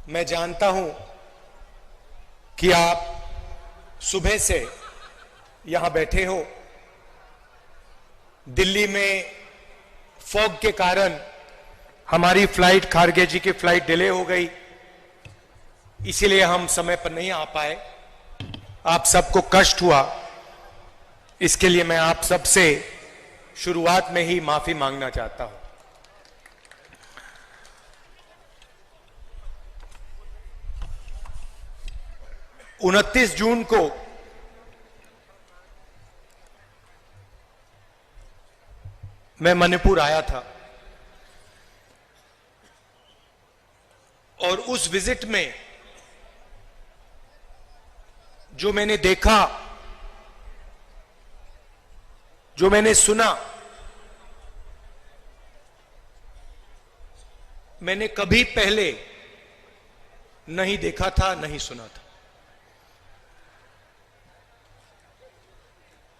मैं जानता हूं कि आप सुबह से यहां बैठे हो। दिल्ली में फॉग के कारण हमारी फ्लाइट, खारगे जी की फ्लाइट डिले हो गई, इसीलिए हम समय पर नहीं आ पाए। आप सबको कष्ट हुआ, इसके लिए मैं आप सबसे शुरुआत में ही माफी मांगना चाहता हूं। उनतीस जून को मैं मणिपुर आया था और उस विजिट में जो मैंने देखा, जो मैंने सुना, मैंने कभी पहले नहीं देखा था, नहीं सुना था।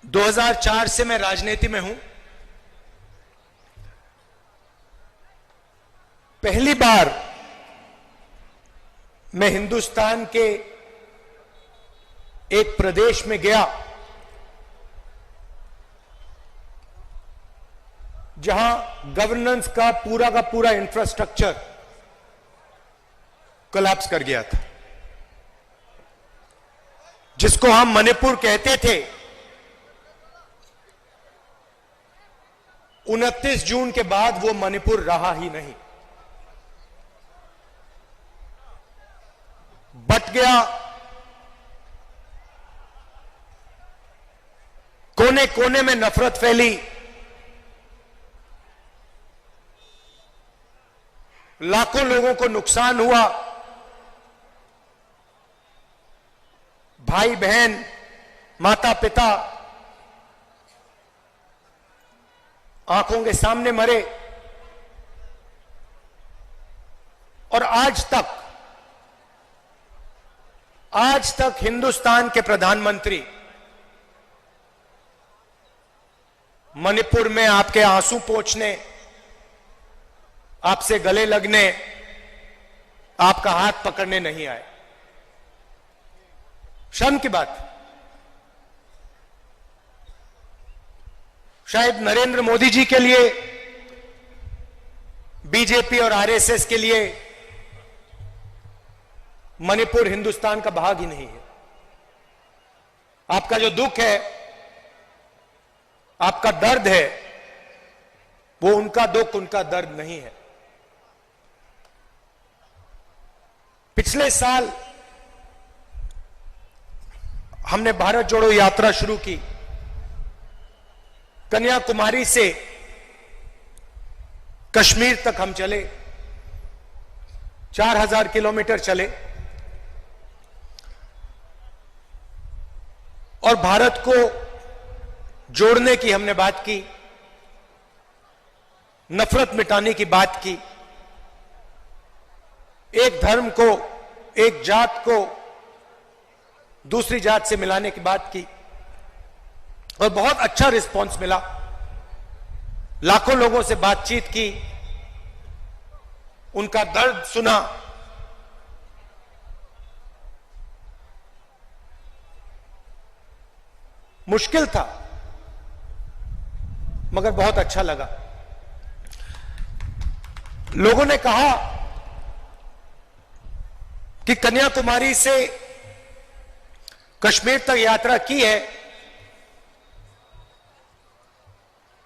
2004 से मैं राजनीति में हूं। पहली बार मैं हिंदुस्तान के एक प्रदेश में गया जहां गवर्नेंस का पूरा इंफ्रास्ट्रक्चर कोलैप्स कर गया था, जिसको हम मणिपुर कहते थे। 29 जून के बाद वो मणिपुर रहा ही नहीं, बट गया। कोने कोने में नफरत फैली, लाखों लोगों को नुकसान हुआ। भाई बहन, माता पिता आंखों के सामने मरे। और आज तक हिंदुस्तान के प्रधानमंत्री मणिपुर में आपके आंसू पोंछने, आपसे गले लगने, आपका हाथ पकड़ने नहीं आए। शर्म की बात। शायद नरेंद्र मोदी जी के लिए, बीजेपी और आरएसएस के लिए मणिपुर हिंदुस्तान का भाग ही नहीं है। आपका जो दुख है, आपका दर्द है, वो उनका दुख, उनका दर्द नहीं है। पिछले साल हमने भारत जोड़ो यात्रा शुरू की। कन्याकुमारी से कश्मीर तक हम चले, 4000 किलोमीटर चले और भारत को जोड़ने की हमने बात की, नफरत मिटाने की बात की, एक धर्म को, एक जात को दूसरी जात से मिलाने की बात की और बहुत अच्छा रिस्पांस मिला। लाखों लोगों से बातचीत की, उनका दर्द सुना। मुश्किल था मगर बहुत अच्छा लगा। लोगों ने कहा कि कन्याकुमारी से कश्मीर तक यात्रा की है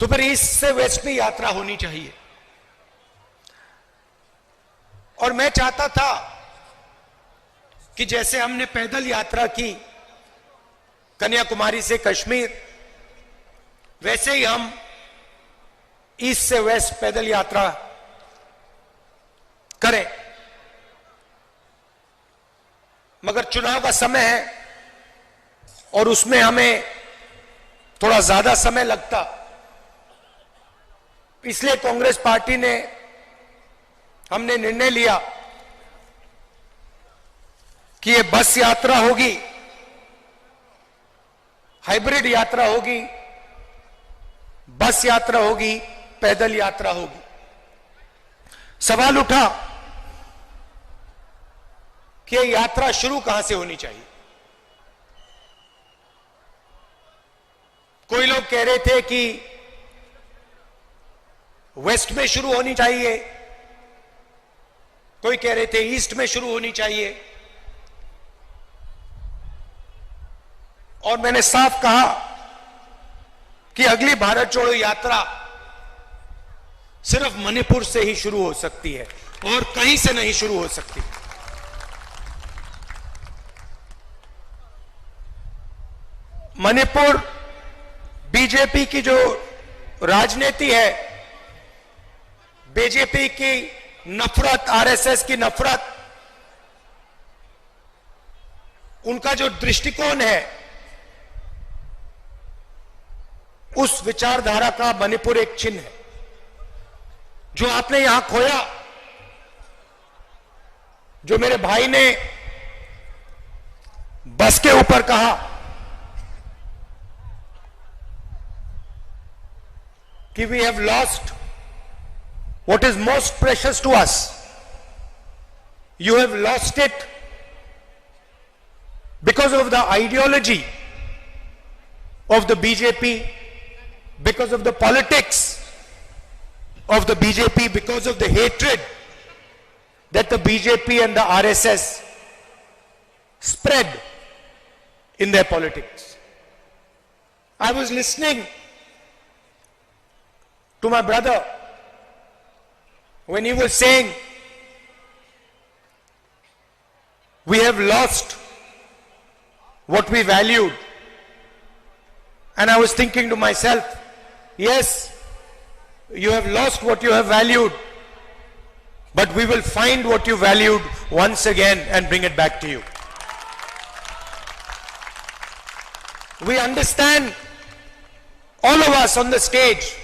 तो फिर ईस्ट से वेस्ट में यात्रा होनी चाहिए। और मैं चाहता था कि जैसे हमने पैदल यात्रा की कन्याकुमारी से कश्मीर, वैसे ही हम ईस्ट से वेस्ट पैदल यात्रा करें। मगर चुनाव का समय है और उसमें हमें थोड़ा ज्यादा समय लगता, इसलिए कांग्रेस पार्टी ने, हमने निर्णय लिया कि ये बस यात्रा होगी, हाइब्रिड यात्रा होगी, बस यात्रा होगी, पैदल यात्रा होगी। सवाल उठा कि ये यात्रा शुरू कहां से होनी चाहिए। कोई लोग कह रहे थे कि वेस्ट में शुरू होनी चाहिए, कोई कह रहे थे ईस्ट में शुरू होनी चाहिए, और मैंने साफ कहा कि अगली भारत जोड़ो यात्रा सिर्फ मणिपुर से ही शुरू हो सकती है और कहीं से नहीं शुरू हो सकती। मणिपुर बीजेपी की जो राजनीति है, बीजेपी की नफरत, आरएसएस की नफरत, उनका जो दृष्टिकोण है, उस विचारधारा का मणिपुर एक चिन्ह है। जो आपने यहां खोया, जो मेरे भाई ने बस के ऊपर कहा कि we have lost what is most precious to us, you have lost it because of the ideology of the BJP, because of the politics of the BJP, because of the hatred that the BJP and the RSS spread in their politics. I was listening to my brother when he was saying we have lost what we valued, and I was thinking to myself, yes, you have lost what you have valued, but we will find what you valued once again and bring it back to you. We understand, all of us on the stage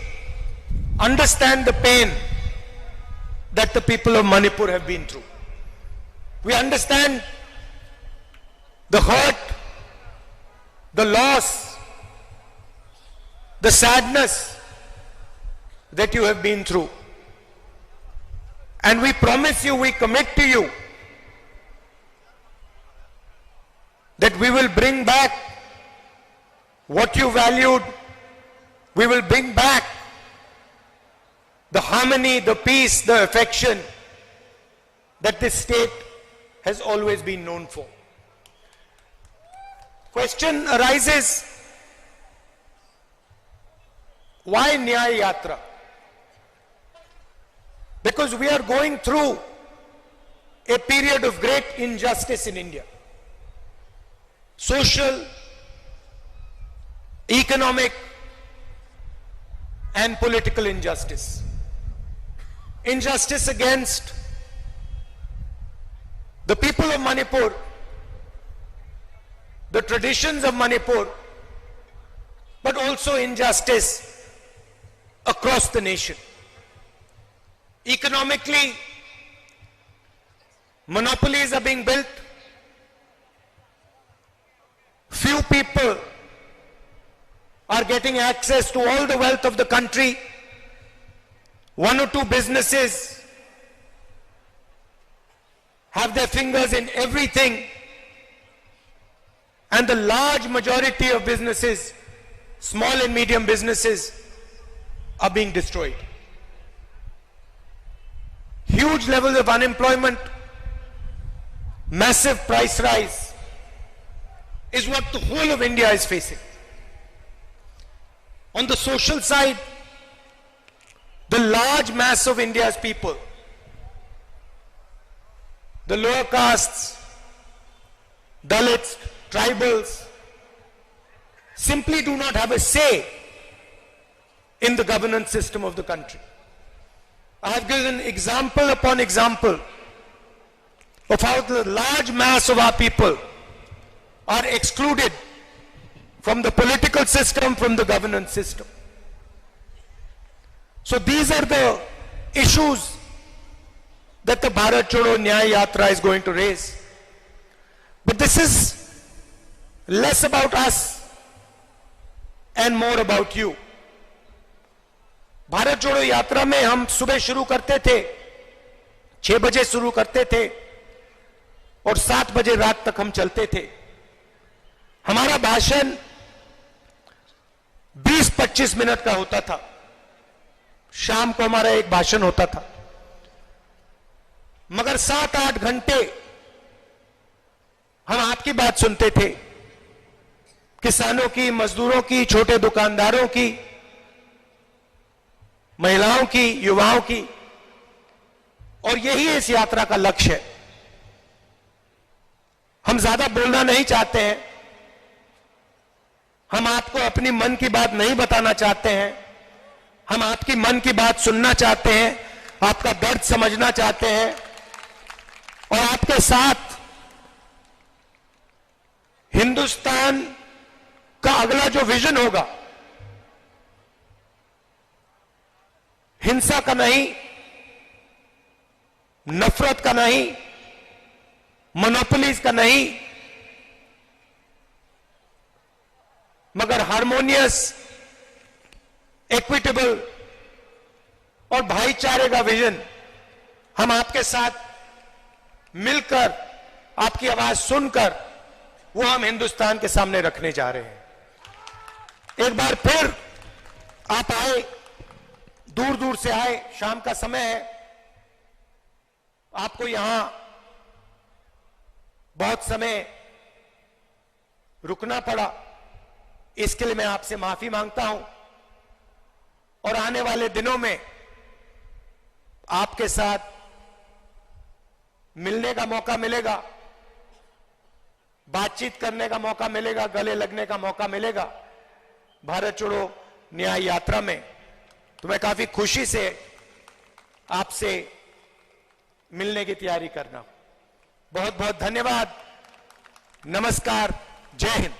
understand the pain that the people of Manipur have been through. We understand the hurt, the loss, the sadness that you have been through. And we promise you, we commit to you that we will bring back what you valued. We will bring back the harmony, the peace, the affection that this state has always been known for. Question arises, why Nyaya Yatra? Because we are going through a period of great injustice in India. Social, economic, and political injustice. Injustice against the people of Manipur, the traditions of Manipur, but also injustice across the nation. Economically, monopolies are being built. Few people are getting access to all the wealth of the country. One or two businesses have their fingers in everything, and the large majority of businesses, small and medium businesses, are being destroyed. Huge levels of unemployment, massive price rise is what the whole of India is facing. On the social side, the large mass of India's people, the lower castes, Dalits, tribals, simply do not have a say in the governance system of the country. I have given example upon example of how the large mass of our people are excluded from the political system, from the governance system. So these are the issues that the Bharat Chodo Nyaya Yatra is going to raise. But this is less about us and more about you. Bharat जोड़ो यात्रा में हम सुबह शुरू करते थे, 6 बजे शुरू करते थे, और 7 बजे रात तक हम चलते थे। हमारा भाषण 20-25 मिनट का होता था। शाम को हमारा एक भाषण होता था, मगर 7-8 घंटे हम आपकी बात सुनते थे, किसानों की, मजदूरों की, छोटे दुकानदारों की, महिलाओं की, युवाओं की। और यही इस यात्रा का लक्ष्य है। हम ज्यादा बोलना नहीं चाहते हैं, हम आपको अपनी मन की बात नहीं बताना चाहते हैं, हम आपकी मन की बात सुनना चाहते हैं, आपका दर्द समझना चाहते हैं और आपके साथ हिंदुस्तान का अगला जो विजन होगा, हिंसा का नहीं, नफरत का नहीं, मोनोपोलीज का नहीं, मगर हार्मोनियस, इक्विटेबल और भाईचारे का विजन हम आपके साथ मिलकर, आपकी आवाज सुनकर, वो हम हिंदुस्तान के सामने रखने जा रहे हैं। एक बार फिर आप आए, दूर दूर से आए, शाम का समय है, आपको यहां बहुत समय रुकना पड़ा, इसके लिए मैं आपसे माफी मांगता हूं। और आने वाले दिनों में आपके साथ मिलने का मौका मिलेगा, बातचीत करने का मौका मिलेगा, गले लगने का मौका मिलेगा भारत छोड़ो न्याय यात्रा में। तो मैं काफी खुशी से आपसे मिलने की तैयारी करना हूं। बहुत बहुत धन्यवाद। नमस्कार। जय हिंद।